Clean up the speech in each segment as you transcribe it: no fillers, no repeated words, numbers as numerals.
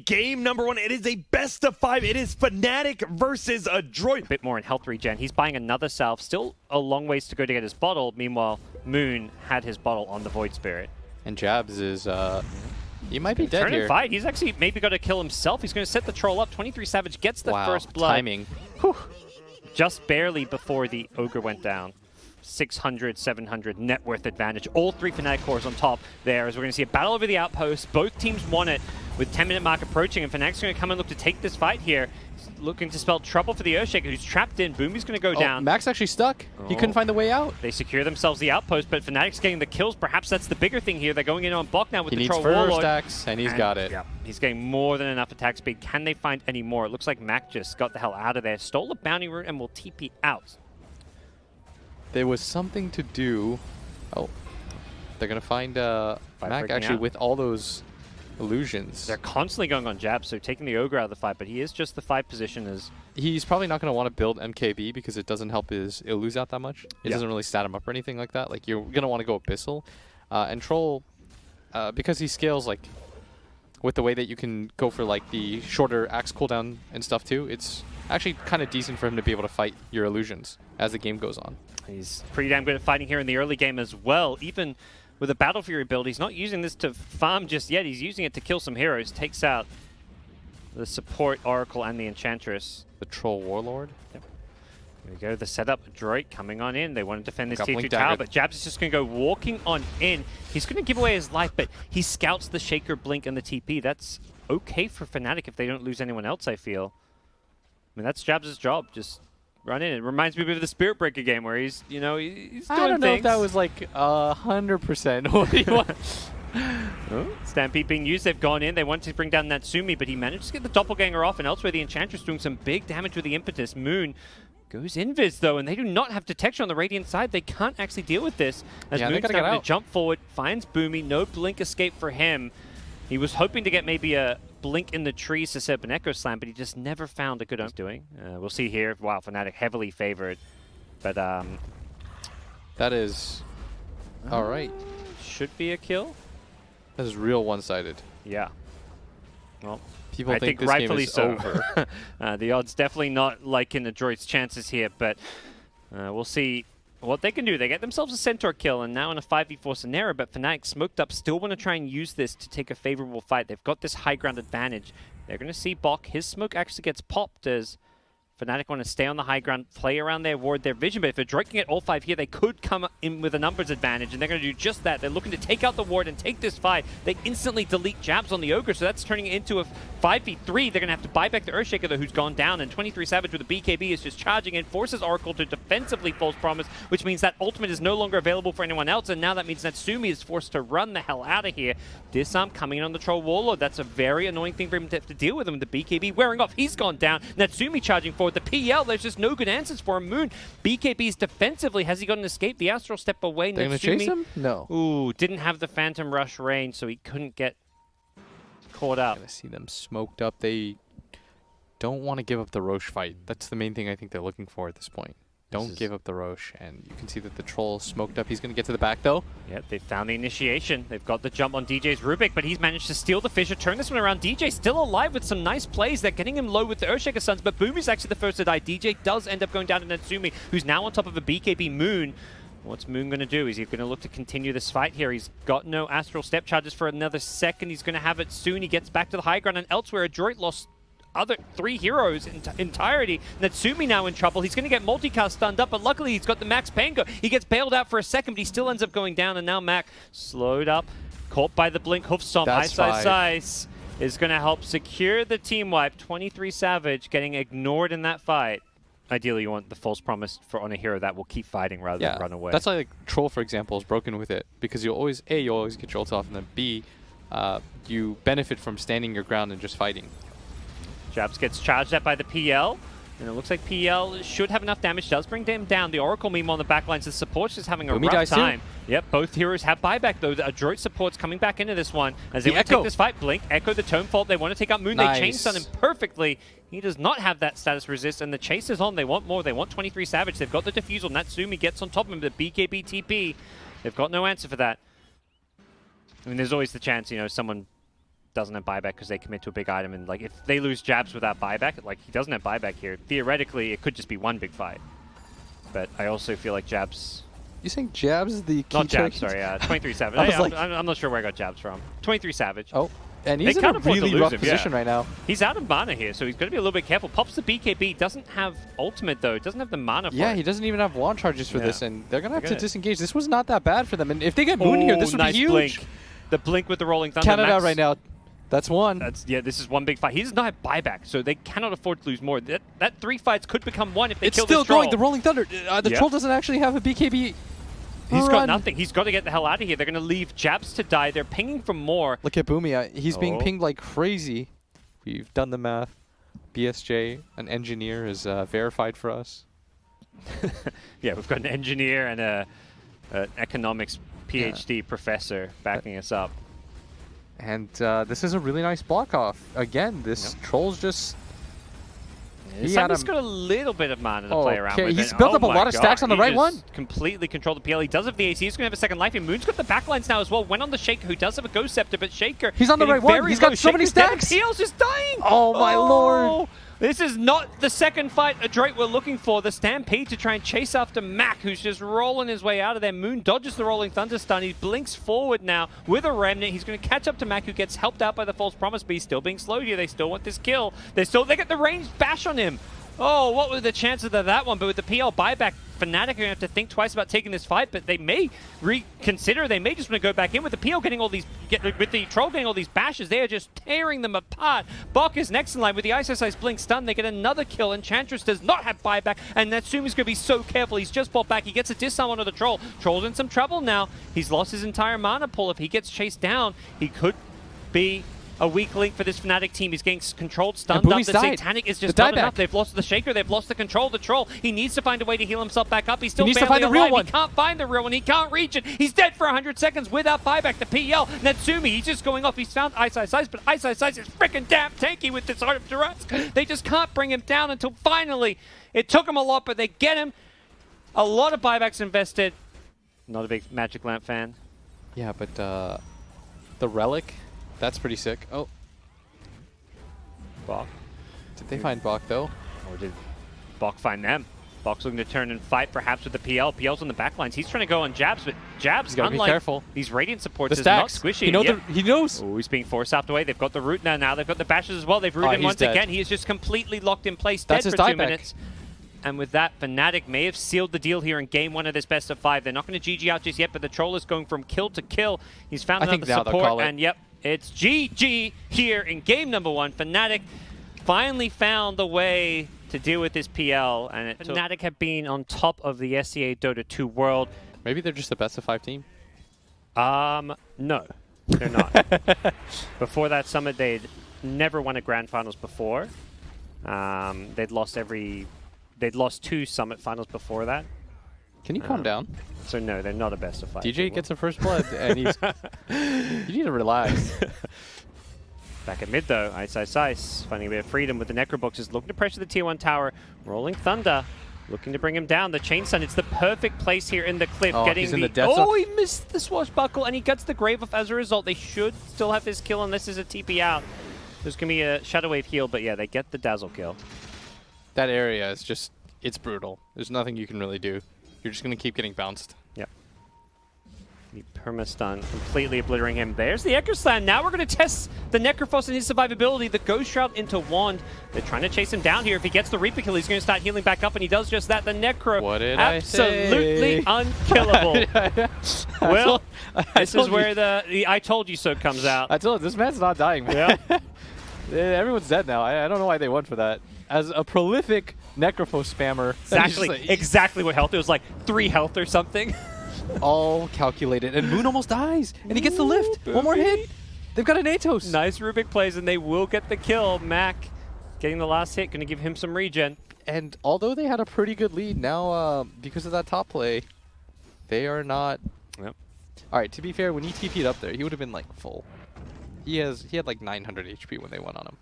game number 1. It is a best of 5. It is Fnatic versus Adroit. A bit more in health regen. He's buying another salve. Still a long ways to go to get his bottle. Meanwhile, Moon had his bottle on the Void Spirit. And Jabs is, he might be dead Turn here. and fight. He's actually maybe got to kill himself. He's going to set the troll up. 23 Savage gets the first blood. Timing. Whew. Just barely before the Ogre went down. 600, 700 net worth advantage. All 3 Fnatic cores on top there as we're going to see a battle over the outpost. Both teams want it with 10-minute mark approaching, and Fnatic's going to come and look to take this fight here. He's looking to spell trouble for the Earthshaker, who's trapped in. Boomy's going to go down. Max actually stuck. He couldn't find the way out. They secure themselves the outpost, but Fnatic's getting the kills. Perhaps that's the bigger thing here. They're going in on block now with the Troll Warlord. He needs first stacks, and he's got it. Yeah, he's getting more than enough attack speed. Can they find any more? It looks like Mac just got the hell out of there. Stole a bounty route and will TP out. There was something to do. Oh, they're going to find Mac actually with all those illusions. They're constantly going on jabs, so taking the Ogre out of the fight, but he is just the 5 position as... He's probably not going to want to build MKB because it doesn't help his Illuse out that much. It doesn't really stat him up or anything like that. Like, you're going to want to go Abyssal. And Troll, because he scales, like, with the way that you can go for, like, the shorter axe cooldown and stuff too, it's actually kind of decent for him to be able to fight your illusions as the game goes on. He's pretty damn good at fighting here in the early game as well. Even with a Battle Fury build, he's not using this to farm just yet. He's using it to kill some heroes. Takes out the support Oracle and the Enchantress. The Troll Warlord. Yep. There we go. The setup. Adroit coming on in. They want to defend this Got tier 2 Blink tower, Dagger. but Jabs is just going to go walking on in. He's going to give away his life, but he scouts the Shaker, Blink, and the TP. That's okay for Fnatic if they don't lose anyone else, I feel. I mean, that's Jabs' job. Just run in. It reminds me of the Spirit Breaker game where he's, you know, he's doing things. I don't know if that was like 100% what he wants. Stampede being used. They've gone in. They wanted to bring down Natsumi, but he managed to get the Doppelganger off, and elsewhere the Enchantress doing some big damage with the Impetus. Moon goes invis, though, and they do not have detection on the Radiant side. They can't actually deal with this. As Moon's starting to jump forward, finds Boomy. No Blink escape for him. He was hoping to get maybe a Blink in the trees to set up an Echo Slam, but he just never found a good doing. We'll see here. Wow, Fnatic heavily favored. But that is all right. Should be a kill. That is real one-sided. Yeah. Well, people think this rightfully game is over. The odds definitely not liking Adroit's chances here, but we'll see what they can do. They get themselves a Centaur kill, and now in a 5v4 scenario, but Fnatic smoked up still want to try and use this to take a favorable fight. They've got this high ground advantage. They're going to see Bok. His smoke actually gets popped as Fnatic want to stay on the high ground, play around their ward, their vision, but if Adroit can get all 5 here, they could come in with a numbers advantage, and they're going to do just that. They're looking to take out the ward and take this fight. They instantly delete Jabs on the Ogre, so that's turning it into a 5v3. They're going to have to buy back the Earthshaker, though, who's gone down, and 23 Savage with a BKB is just charging in, forces Oracle to defensively false promise, which means that ultimate is no longer available for anyone else, and now that means Natsumi is forced to run the hell out of here. Disarm coming in on the Troll Warlord. That's a very annoying thing for him to have to deal with him. The BKB wearing off. He's gone down. Natsumi charging forward. The PL, there's just no good answers for him. Moon, BKB's defensively. Has he got an escape? The Astral step away. They're going to chase him? No. Ooh, didn't have the Phantom Rush range, so he couldn't get caught up. Going to see them smoked up. They don't want to give up the Roche fight. That's the main thing I think they're looking for at this point. Don't give up the Roche, and you can see that the Troll smoked up. He's going to get to the back, though. Yep, they've found the initiation. They've got the jump on DJ's Rubik, but he's managed to steal the Fissure, turn this one around. DJ still alive with some nice plays. They're getting him low with the Earthshaker Suns, but Boomy's actually the first to die. DJ does end up going down to Natsumi, who's now on top of a BKB Moon. What's Moon going to do? Is he going to look to continue this fight here? He's got no Astral Step charges for another second. He's going to have it soon. He gets back to the high ground, and elsewhere, Adroit lost other 3 heroes in entirety. Natsumi now in trouble. He's going to get multicast stunned up, but luckily he's got the Max Pango. He gets bailed out for a second, but he still ends up going down, and now Mac slowed up, caught by the Blink Hoof Stomp. Ice is going to help secure the team wipe. 23 Savage getting ignored in that fight. Ideally, you want the false promise on a hero that will keep fighting rather than run away. That's why, like, Troll, for example, is broken with it, because you always, A, you always get your ult off, and then B, you benefit from standing your ground and just fighting. Jabs gets charged at by the PL, and it looks like PL should have enough damage. Does bring them down. The Oracle meme on the backlines. The support's just having a rough time. Yep, both heroes have buyback, though. The Adroit support's coming back into this one as they want to take this fight. Blink, Echo, the Tome Fault. They want to take out Moon. They chain stun him perfectly. He does not have that status resist, and the chase is on. They want more. They want 23 Savage. They've got the defusal. Natsumi gets on top of him. The BKB TP. They've got no answer for that. I mean, there's always the chance, you know, someone doesn't have buyback because they commit to a big item, and like if they lose jabs without buyback, like he doesn't have buyback here, theoretically it could just be one big fight. But I also feel like jabs... You saying jabs is the key? Not jabs, sorry, 23 Savage. I was like... I'm not sure where I got jabs from. 23 Savage. Oh, and he's They in a can't afford to really lose rough him, position yeah. right now. He's out of mana here, so he's got to be a little bit careful. Pops the BKB, doesn't have ultimate though, doesn't have the mana for Yeah, it. he doesn't even have wand charges for Yeah. this, and they're going to have to gonna- disengage. This was not that bad for them, and if they get Moon here, this would nice be huge. blink. The blink with the rolling thunder. Canada Max, right now, that's one. This is one big fight. He does not have buyback, so they cannot afford to lose more. That 3 fights could become 1 if they It's kill still this troll. going. The rolling thunder. The Yeah. troll doesn't actually have a BKB. He's got Run. nothing. He's got to get the hell out of here. They're going to leave jabs to die. They're pinging for more. Look at Boomy. He's being Oh. pinged like crazy. We've done the math. BSJ, an engineer, is verified for us. Yeah, we've got an engineer and an economics PhD professor backing us up. And this is a really nice block off. Again, this troll's just... He had Sammy's him- got a little bit of mana to play around Okay, with. he's and built oh up a my lot of stacks God, on the he right just one. Completely controlled the PL. He does have the AC. He's going to have a second life. And Moon's got the backlines now as well. Went on the Shaker, who does have a Ghost Scepter, but Shaker... He's on the getting right one. very He's got low. so many Shaker's dead and stacks. PL's just dying. Oh, my lord. This is not the second fight Adroit we're looking for. The Stampede to try and chase after Mac, who's just rolling his way out of there. Moon dodges the Rolling Thunder stun. He blinks forward now with a Remnant. He's going to catch up to Mac, who gets helped out by the False Promise, but he's still being slowed here. They still want this kill. They get the ranged bash on him. Oh, what were the chances of that one? But with the PL buyback, Fnatic are going to have to think twice about taking this fight, but they may reconsider. They may just want to go back in with the PL getting all these, with the Troll getting all these bashes. They are just tearing them apart. Bok is next in line with the Ice Blink stun. They get another kill. Enchantress does not have buyback, and Natsumi's going to be so careful. He's just bought back. He gets a disarm onto the Troll. Troll's in some trouble now. He's lost his entire mana pool. If he gets chased down, he could be a weak link for this Fnatic team. He's getting controlled, stunned up. Boomy's The died. Satanic is just The not dieback. enough. They've lost the Shaker. They've lost the control. The Troll. He needs to find a way to heal himself back up. He's still needs to barely find the real alive. one. He can't find the real one. He can't reach it. He's dead for 100 seconds without buyback. The PL. Natsumi, he's just going off. He's found Ice, but Ice is freaking damn tanky with this Art of Duress. They just can't bring him down until finally. It took him a lot, but they get him. A lot of buybacks invested. Not a big Magic Lamp fan. Yeah, but the Relic, that's pretty sick. Oh, Bok. did they find Bok, though? Or did Bok find them? Bok's looking to turn and fight perhaps with the PL. PL's on the backlines. He's trying to go on jabs, but jabs, He's gotta be unlike careful. these Radiant supports, The is not stacks. squishy. He knows. Oh, he's being forced out the way. They've got the root now. They've got the bashes as well. They've rooted him he's once dead. again. He is just completely locked in place, That's dead his for 2 dieback. minutes. And with that, Fnatic may have sealed the deal here in game 1 of this best of 5. They're not going to GG out just yet, but the Troll is going from kill to kill. He's found I think another now they'll call support, it. and yep, it's GG here in game number 1. Fnatic finally found the way to deal with this PL, and Fnatic have been on top of the SCA Dota 2 world. Maybe they're just a best of 5 team. No, they're not. Before that summit, they'd never won a grand finals before. They'd lost 2 summit finals before that. Can you calm down? So no, they're not a best of 5. DJ gets a first blood, and he's... You need to relax. Back at mid though, Ice, finding a bit of freedom with the Necroboxes, looking to pressure the tier 1 tower. Rolling Thunder, looking to bring him down. The Chain Stun, it's the perfect place here in the cliff. Oh, getting he's in the death oh, zone. he missed the Swashbuckle, and he gets the Grave off as a result. They should still have this kill unless there's a TP out. There's going to be a Shadow Wave heal, but yeah, they get the Dazzle kill. That area is just... It's brutal. There's nothing you can really do. You're just going to keep getting bounced. Yep. The perma-stun completely obliterating him. There's the Echo Slam. Now we're going to test the Necrophos and his survivability. The Ghost Shroud into Wand. They're trying to chase him down here. If he gets the Reaper kill, he's going to start healing back up, and he does just that. The Necro, What did I absolutely say? unkillable. Well, this is told where the I told you so comes out. I told you, this man's not dying, man. Everyone's dead now. I don't know why they went for that. As a prolific Necrophos spammer. Exactly what health. It was like 3 health or something. All calculated. And Moon almost dies. And he gets the lift. One more hit. They've got an Atos. Nice Rubik plays, and they will get the kill. Mac getting the last hit, going to give him some regen. And although they had a pretty good lead, now because of that top play, they are not... Yep. All right, to be fair, when he TP'd up there, he would have been like full. He had like 900 HP when they went on him.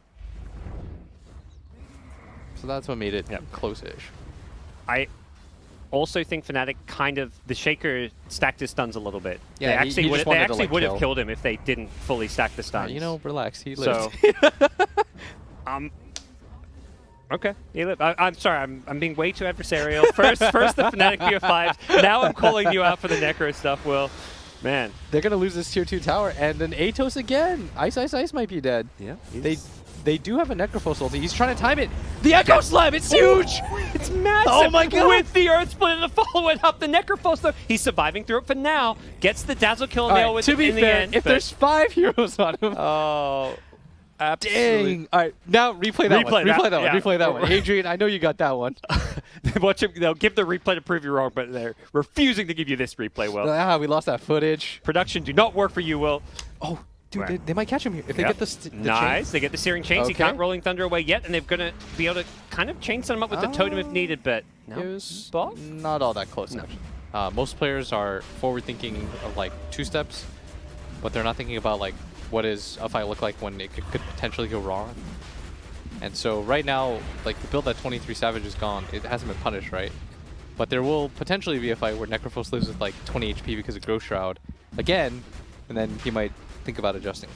So that's what made it close-ish. also think Fnatic the Shaker stacked his stuns a little bit. Yeah, they actually he would just wanted to, would have kill. killed him if they didn't fully stack the stuns. You know, relax. He lives. So, okay. I'm sorry. I'm being way too adversarial. First the Fnatic BF5. Now I'm calling you out for the Necro stuff, Will. Man. They're going to lose this tier 2 tower. And then Atos again. Ice might be dead. Yeah. They do have a Necrophos ulti. He's trying to time it. The Echo Slam, it's huge! It's massive! Oh my god! With the Earth Split and the follow-it up, the Necrophos, though, he's surviving through it for now. Gets the Dazzle kill All nail right, with to be in fair, the end. if there's 5 heroes on him. Oh, absolutely. Dang. All right, now replay that one. Yeah. Replay that one. Adrian, I know you got that one. They'll give the replay to prove you wrong, but they're refusing to give you this replay, Will. We lost that footage. Production do not work for you, Will. Oh, dude, Right. they might catch him here. If they get the nice. chain. They get the Searing Chains. He Okay. can't Rolling Thunder away yet, and they're going to be able to kind of chain set him up with the Totem if needed, but It no. was Boss? not all that close, actually. Most players are forward-thinking of, like, 2 steps, but they're not thinking about, like, what does a fight look like when it could potentially go wrong. And so right now, like, the build that 23 Savage is gone, it hasn't been punished, right? But there will potentially be a fight where Necrophos lives with, like, 20 HP because of Ghost Shroud again, and then he might think about adjusting.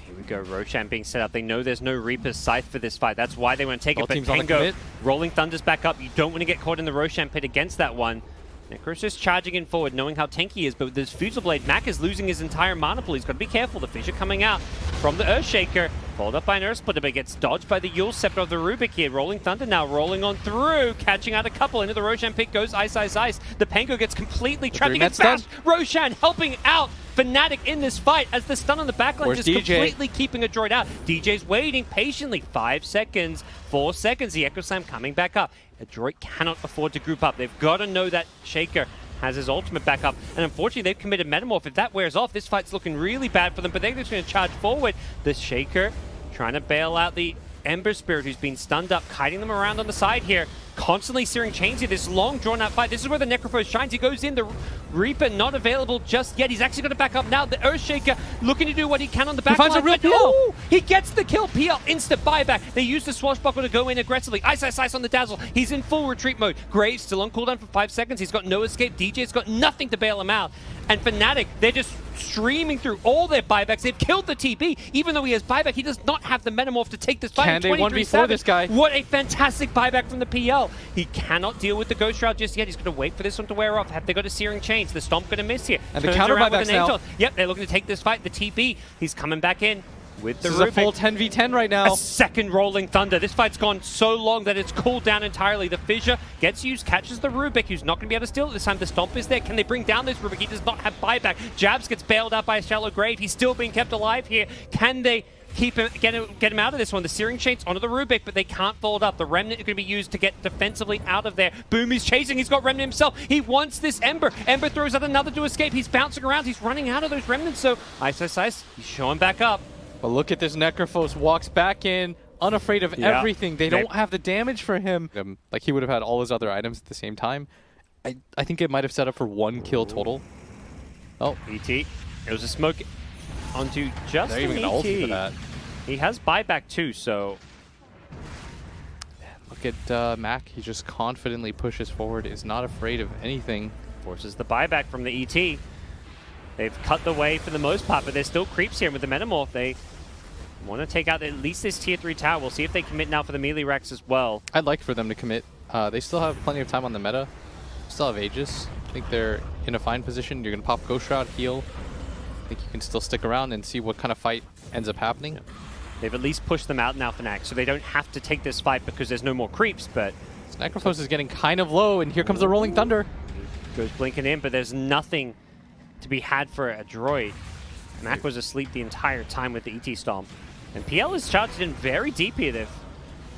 Here we go, Roshan being set up. They know there's no Reaper's Scythe for this fight. That's why they want to take All it. But teams on the Tango, commit. Rolling Thunder's back up. You don't want to get caught in the Roshan pit against that one. Necros just charging in forward, knowing how tanky he is, but with this Fusel Blade, Mac is losing his entire mana pool. He's got to be careful. The Fissure coming out from the Earthshaker, followed up by an Earth Splitter, but gets dodged by the Yule Scepter of the Rubik here. Rolling Thunder now rolling on through, catching out a couple. Into the Roshan pit goes Ice. The Pango gets completely trapped. He gets fast. Roshan helping out Fnatic in this fight as the stun on the backline Where's just DJ? completely keeping Adroit out. DJ's waiting patiently. 5 seconds, 4 seconds. The Echo Slam coming back up. Adroit cannot afford to group up. They've got to know that Shaker has his ultimate back up. And unfortunately, they've committed Metamorph. If that wears off, this fight's looking really bad for them, but they're just going to charge forward. The Shaker trying to bail out the Ember Spirit, who's been stunned up, kiting them around on the side here. Constantly Searing Chains here. This long, drawn-out fight. This is where the Necrophos shines. He goes in. The Reaper not available just yet. He's actually going to back up now. The Earthshaker looking to do what he can on the back line. finds a real PL. Oh, he gets the kill. PL, instant buyback. They use the Swashbuckler to go in aggressively. Ice on the Dazzle. He's in full retreat mode. Graves still on cooldown for 5 seconds. He's got no escape. DJ's got nothing to bail him out. And Fnatic, they're just streaming through all their buybacks. They've killed the TB. Even though he has buyback, he does not have the Metamorph to take this fight. Can they 23 1v4 Savage. this guy? What a fantastic buyback from the PL. He cannot deal with the Ghost Shroud just yet. He's going to wait for this one to wear off. Have they got a Searing Chains? The Stomp going to miss here. And the Turns counter around with buybacks an now. Angel. Yep, they're looking to take this fight. The TB, he's coming back in with the This is a Rubik. full 10v10 right now. A second Rolling Thunder. This fight's gone so long that it's cooled down entirely. The Fissure gets used, catches the Rubik, who's not going to be able to steal it this time. The Stomp is there. Can they bring down this Rubik? He does not have buyback. Jabs gets bailed out by a Shallow Grave. He's still being kept alive here. Can they keep him, get him out of this one? The Searing Chains onto the Rubik, but they can't fold up. The Remnant is going to be used to get defensively out of there. Boom, he's chasing. He's got Remnant himself. He wants this Ember. Ember throws out another to escape. He's bouncing around. He's running out of those Remnants, so Ice. He's showing back up. But look at this Necrophos, walks back in, unafraid of everything. They don't have the damage for him. Like, he would have had all his other items at the same time. I think it might have set up for 1 kill total. Oh. ET. It was a smoke onto just They're even an going to ET. ulti for that. He has buyback too, so... Look at Mac. He just confidently pushes forward, is not afraid of anything. Forces the buyback from the ET. They've cut the way for the most part, but there's still creeps here with the Metamorph. They want to take out at least this tier 3 tower. We'll see if they commit now for the melee Rex as well. I'd like for them to commit. They still have plenty of time on the meta. Still have Aegis. I think they're in a fine position. You're going to pop Ghost Shroud, heal. I think you can still stick around and see what kind of fight ends up happening. Yeah. They've at least pushed them out now, Fnatic, so they don't have to take this fight because there's no more creeps, but... Necrophos is getting kind of low, and here comes the Rolling Thunder. Goes blinking in, but there's nothing to be had for Adroit. Mac was asleep the entire time with the ET Stomp. And PL is charged in very deep here. They're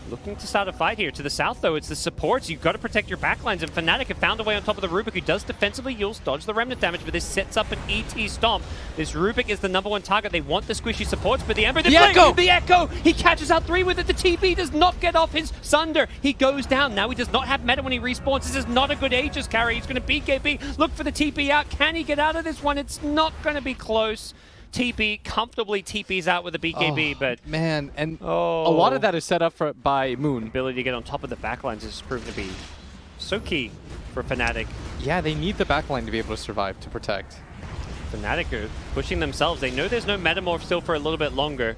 looking to start a fight here. To the south, though, it's the supports. You've got to protect your backlines, and Fnatic have found a way on top of the Rubik, who does defensively yields, dodge the Remnant damage, but this sets up an ET Stomp. This Rubik is the #1 target. They want the squishy supports, but the Ember... The Echo! The Echo! He catches out 3 with it. The TP does not get off his Sunder. He goes down. Now he does not have meta when he respawns. This is not a good Aegis carry. He's going to BKB. Look for the TP out. Can he get out of this one? It's not going to be close. TP comfortably TP's out with a BKB, but man, and a lot of that is set up by Moon. Ability to get on top of the backlines is proven to be so key for Fnatic. Yeah, they need the backline to be able to survive, to protect. Fnatic are pushing themselves. They know there's no Metamorph still for a little bit longer.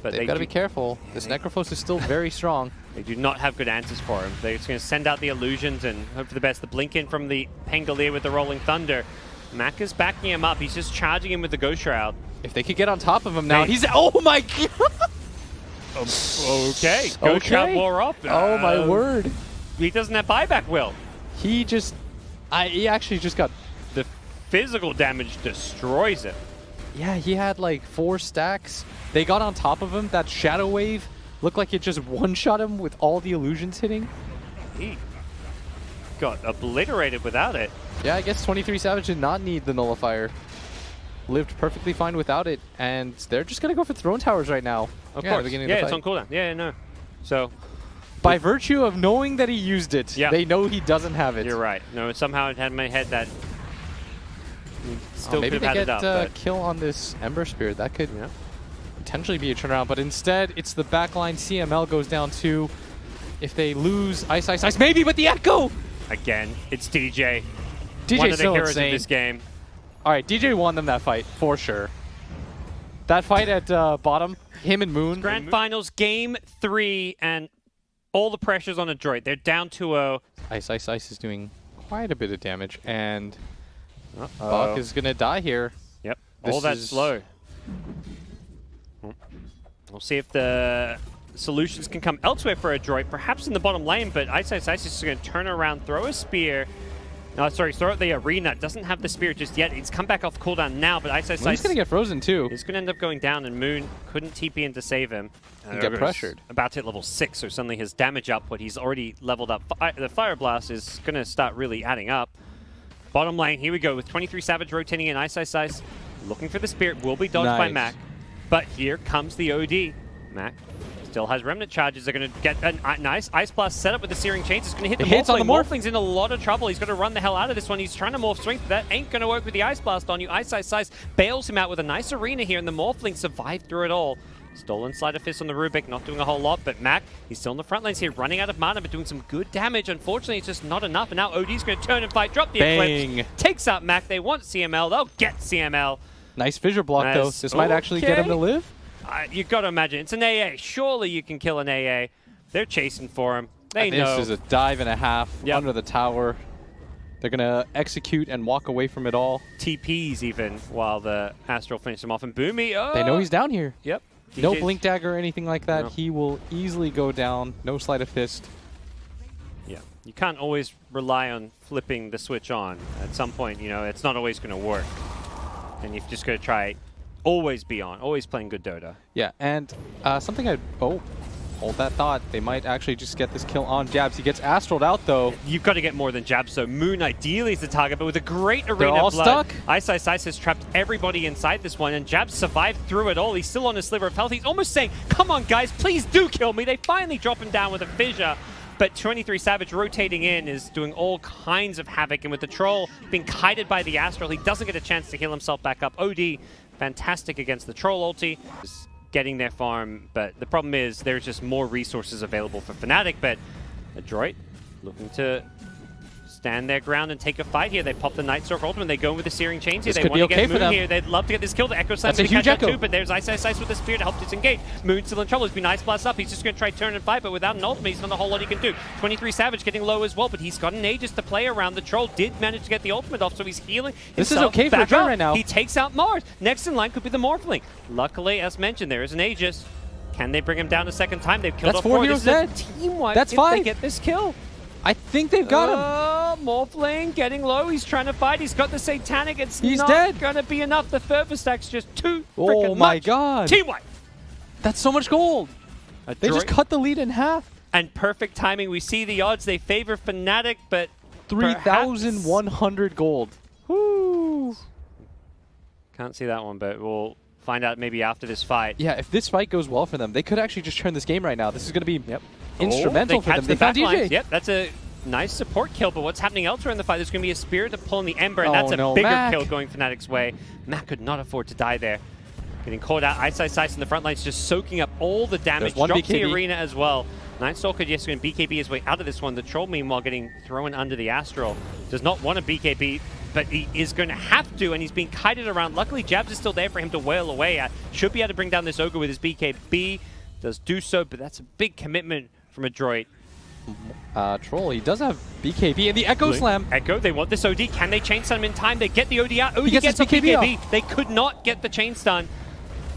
But They've got to be careful. This Necrophos is still very strong. They do not have good answers for him. They're just going to send out the illusions and hope for the best. The blink in from the Pangolier with the Rolling Thunder. Mac is backing him up. He's just charging him with the Ghost Shroud. If they could get on top of him now, he's... Oh my god! Okay. Ghost Shroud wore off. Oh my word. He doesn't have buyback, Will. He just... he actually just got... The physical damage destroys it. Yeah, he had like 4 stacks. They got on top of him. That Shadow Wave looked like it just one-shot him with all the illusions hitting. He got obliterated without it. Yeah, I guess 23 Savage did not need the Nullifier. Lived perfectly fine without it, and they're just going to go for Throne Towers right now. Of course. Yeah, it's on cooldown. Yeah, no. So... By virtue of knowing that he used it, they know he doesn't have it. You're right. No, somehow it had in my head that still maybe could have they had get it up. kill on this Ember Spirit. That could potentially be a turnaround, but instead it's the backline. CML goes down 2. If they lose Ice, Ice, Ice, maybe with the Echo! Again, it's DJ. DJ's one of the still heroes insane. of this game. All right, DJ won them that fight, for sure. That fight at bottom, him and Moon. Grand Finals, Game 3, and all the pressure's on Adroit. They're down 2-0. Ice, Ice, Ice is doing quite a bit of damage, and Buck is going to die here. Yep, all that slow. We'll see if the solutions can come elsewhere for Adroit, perhaps in the bottom lane, but Ice Ice Ice is just going to turn around, throw a spear. No, sorry, throw at the arena. Doesn't have the spear just yet. It's come back off cooldown now, but Ice Ice Ice... He's going to get frozen too. He's going to end up going down, and Moon couldn't TP in to save him. And get pressured. About to hit level 6, so suddenly his damage output, he's already leveled up. The Fire Blast is going to start really adding up. Bottom lane, here we go, with 23 Savage rotating in. Ice Ice Ice looking for the Spirit, will be dodged by Mac. But here comes the OD. Mac still has Remnant charges. They're going to get a nice Ice Blast set up with the Searing Chains. It's going to hit the Morphling. Morphling's in a lot of trouble. He's going to run the hell out of this one. He's trying to Morph Strength. That ain't going to work with the Ice Blast on you. Ice Ice Ice bails him out with a nice arena here, and the Morphling survived through it all. Stolen Sleight of Fist on the Rubik, not doing a whole lot, but Mac, he's still in the front lanes here, running out of mana, but doing some good damage. Unfortunately, it's just not enough, and now OD's going to turn and fight, drop the Eclipse, takes out Mac. They want CML. They'll get CML. Nice fissure block, though. This might actually get him to live. You've got to imagine. It's an AA. Surely you can kill an AA. They're chasing for him. They know. This is a dive and a half under the tower. They're going to execute and walk away from it all. TPs even while the Astral finishes him off. And Boomy, they know he's down here. Yep. No Blink Dagger or anything like that. No. He will easily go down. No Sleight of Fist. Yeah. You can't always rely on flipping the switch on. At some point, you know, it's not always going to work. And you've just got to try always be on, always playing good Dota. Yeah, and something hold that thought. They might actually just get this kill on Jabs. He gets astraled out, though. You've got to get more than Jabs, so Moon ideally is the target, but with a great arena They're all blood, stuck. Ice Ice Ice has trapped everybody inside this one, and Jabs survived through it all. He's still on a sliver of health. He's almost saying, come on, guys, please do kill me. They finally drop him down with a fissure. But 23 Savage rotating in is doing all kinds of havoc, and with the Troll being kited by the Astral, he doesn't get a chance to heal himself back up. OD, fantastic against the Troll ulti. Getting their farm, but the problem is there's just more resources available for Fnatic, but Adroit looking to stand their ground and take a fight here. They pop the Nightstalk ultimate, they go in with the Searing Chains here. They want to get Moon here. They'd love to get this kill. The Echo Slam to catch up too, but there's Ice Ice Ice with the Spear to help disengage. Moon's still in trouble. He's been Ice Blast up. He's just going to try to turn and fight, but without an ultimate, he's not a whole lot he can do. 23 Savage getting low as well, but he's got an Aegis to play around. The Troll did manage to get the ultimate off, so he's healing himself. This is okay for Adroit right now. He takes out Mars. Next in line could be the Morphling. Luckily, as mentioned, there is an Aegis. Can they bring him down a second time? They've killed off 4 heroes dead. Team wipe. That's 5. They get this kill. I think they've got him. Morphling getting low. He's trying to fight. He's got the Satanic. He's not dead. Gonna be enough. The Fervor stack's just too freaking much. Oh my god. Team wipe. That's so much gold. They just cut the lead in half. And perfect timing. We see the odds. They favor Fnatic, but 3,100 gold. Woo. Can't see that one, but we'll find out maybe after this fight. Yeah, if this fight goes well for them, they could actually just turn this game right now. This is going to be instrumental for them. They found DJ. Yep, that's a nice support kill, but what's happening elsewhere in the fight? There's going to be a Spirit to pull in the Ember, and that's a bigger kill going Fnatic's way. Mac could not afford to die there. Getting caught out. Ice Ice Ice in the front lines, just soaking up all the damage. Drops the arena as well. Night Stalker just going to BKB his way out of this one. The Troll, meanwhile, getting thrown under the Astral. Does not want a BKB, but he is going to have to, and he's being kited around. Luckily, Jabs is still there for him to wail away at. Should be able to bring down this Ogre with his BKB. Does do so, but that's a big commitment from Adroit. Troll, he does have BKB and the Echo Slam. Echo, they want this OD. Can they chain stun him in time? They get the OD out. OD gets gets a his BKB BKB. They could not get the chain stun.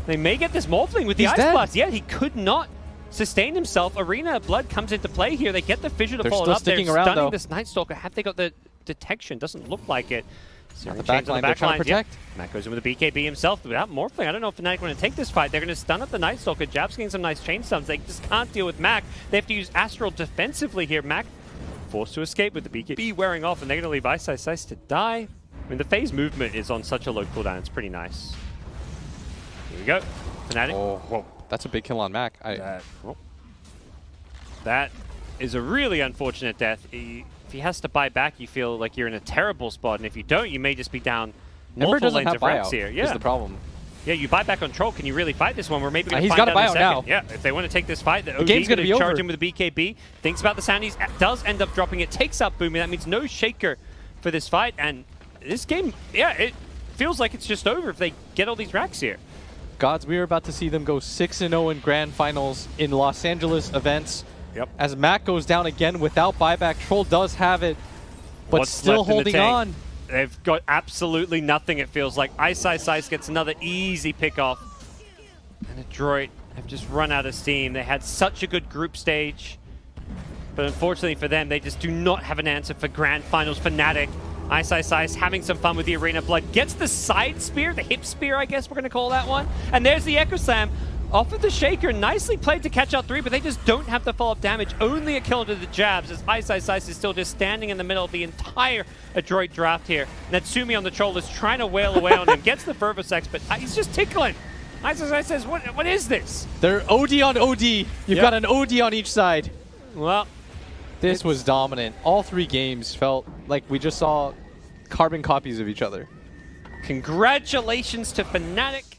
They may get this Morphling with the He's Ice dead. Blast. Yeah, he could not sustain himself. Arena Blood comes into play here. They get the Fissure to They're follow still up. They're sticking around, stunning though. this Night Stalker. Have they got the detection? Doesn't look like it. On the Chains back line, they're trying to protect. Yep. Matt goes in with a BKB himself. Without Morphling, I don't know if Fnatic want to take this fight. They're going to stun up the Night Stalker. Jab's getting some nice chain stuns. They just can't deal with Mac. They have to use Astral defensively here. Mac forced to escape with the BKB wearing off, and they're going to leave Ice Ice Ice to die. I mean, the phase movement is on such a low cooldown. It's pretty nice. Here we go. Fnatic. Oh, Whoa. that's a big kill on Mac. That is a really unfortunate death. If he has to buy back, you feel like you're in a terrible spot, and if you don't, you may just be down Ember multiple doesn't lanes have of racks buyout, here. is Yeah, the problem. yeah, you buy back on Troll. Can you really fight this one? We're maybe going to He's find gotta out in a buy second. out now. Yeah, if they want to take this fight, the game's gonna be charge over. him with a BKB. Thinks about the Soundies, does end up dropping it, takes out Boomy. That means no Shaker for this fight, and this game, yeah, it feels like it's just over if they get all these racks here. Gods, we are about to see them go 6-0 in grand finals in Los Angeles events. Yep. As Mac goes down again without buyback, Troll does have it, but What's still left in the holding tank? on. They've got absolutely nothing, it feels like. Ice Ice Ice gets another easy pick off. And Adroit have just run out of steam. They had such a good group stage. But unfortunately for them, they just do not have an answer for Grand Finals. Fnatic. Ice Ice Ice having some fun with the Arena Blood. Gets the side spear, the hip spear, I guess we're going to call that one. And there's the Echo Slam. Off of the Shaker, nicely played to catch out 3, but they just don't have the follow-up damage. Only a kill to the Jabs as Ice Ice Ice is still just standing in the middle of the entire Adroit draft here. Natsumi on the Troll is trying to wail away on him, gets the Fervor Sex, but he's just tickling. Ice Ice Ice says, what is this? They're OD on OD. You've Yep. got an OD on each side. Well, This was dominant. All 3 games felt like we just saw carbon copies of each other. congratulations to Fnatic.